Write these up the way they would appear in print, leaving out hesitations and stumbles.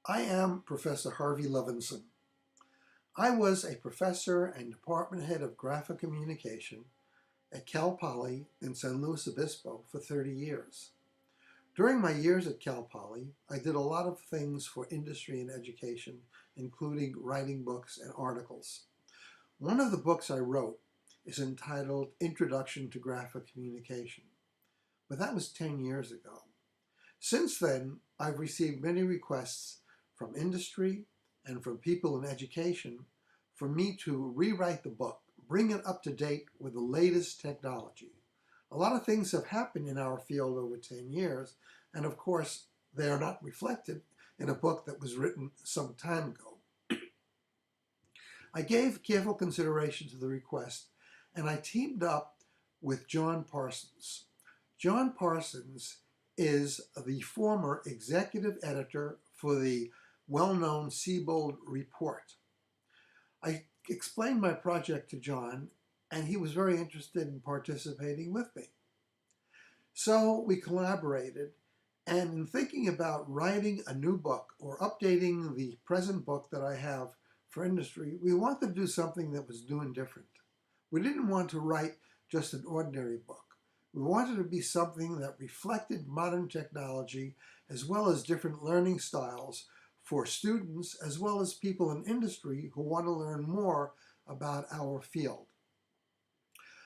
I am Professor Harvey Levinson. I was a professor and department head of graphic communication at Cal Poly in San Luis Obispo for 30 years. During my years at Cal Poly, I did a lot of things for industry and education, including writing books and articles. One of the books I wrote is entitled Introduction to Graphic Communication, but that was 10 years ago. Since then, I've received many requests from industry and from people in education for me to rewrite the book, bring it up to date with the latest technology. A lot of things have happened in our field over 10 years, and of course, they are not reflected in a book that was written some time ago. I gave careful consideration to the request, and I teamed up with John Parsons. John Parsons is the former executive editor for the well-known Siebold Report. I explained my project to John, and he was very interested in participating with me. So we collaborated, and in thinking about writing a new book or updating the present book that I have for industry, we wanted to do something that was new and different. We didn't want to write just an ordinary book. We wanted to be something that reflected modern technology as well as different learning styles for students as well as people in industry who want to learn more about our field.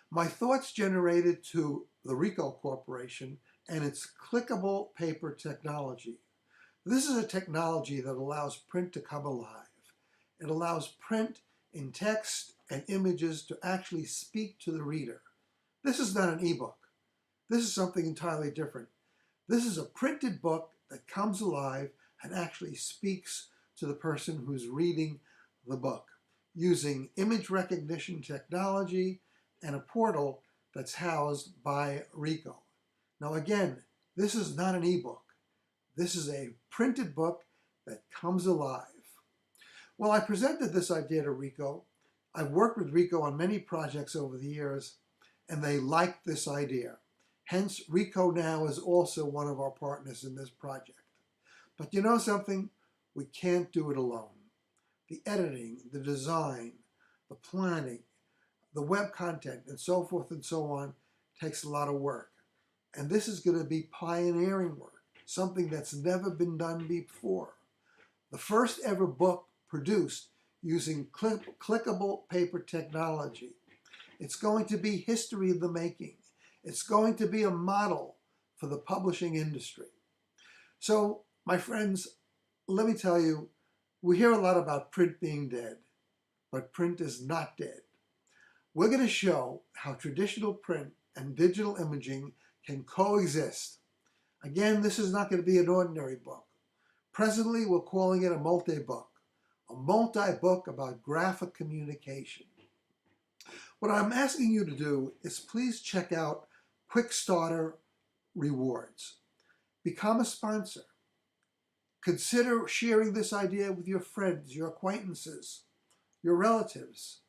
My thoughts generated to the Ricoh Corporation and its clickable paper technology. This is a technology that allows print to come alive. It allows print in text and images to actually speak to the reader. This is not an ebook. This is something entirely different. This is a printed book that comes alive and actually speaks to the person who's reading the book using image recognition technology and a portal that's housed by Ricoh. Now again, this is not an ebook. This is a printed book that comes alive. Well, I presented this idea to Ricoh. I've worked with Ricoh on many projects over the years, and they liked this idea. Hence, Ricoh now is also one of our partners in this project. But you know something? We can't do it alone. The editing, the design, the planning, the web content, and so forth and so on takes a lot of work. And this is going to be pioneering work, something that's never been done before. The first ever book produced using clickable paper technology. It's going to be history of the making. It's going to be a model for the publishing industry. So, my friends, let me tell you, we hear a lot about print being dead, but print is not dead. We're going to show how traditional print and digital imaging can coexist. Again, this is not going to be an ordinary book. Presently, we're calling it a multi-book about graphic communication. What I'm asking you to do is please check out Quickstarter Rewards. Become a sponsor. Consider sharing this idea with your friends, your acquaintances, your relatives.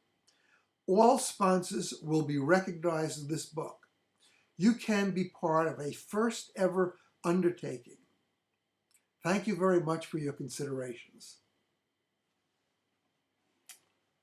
All sponsors will be recognized in this book. You can be part of a first ever undertaking. Thank you very much for your considerations.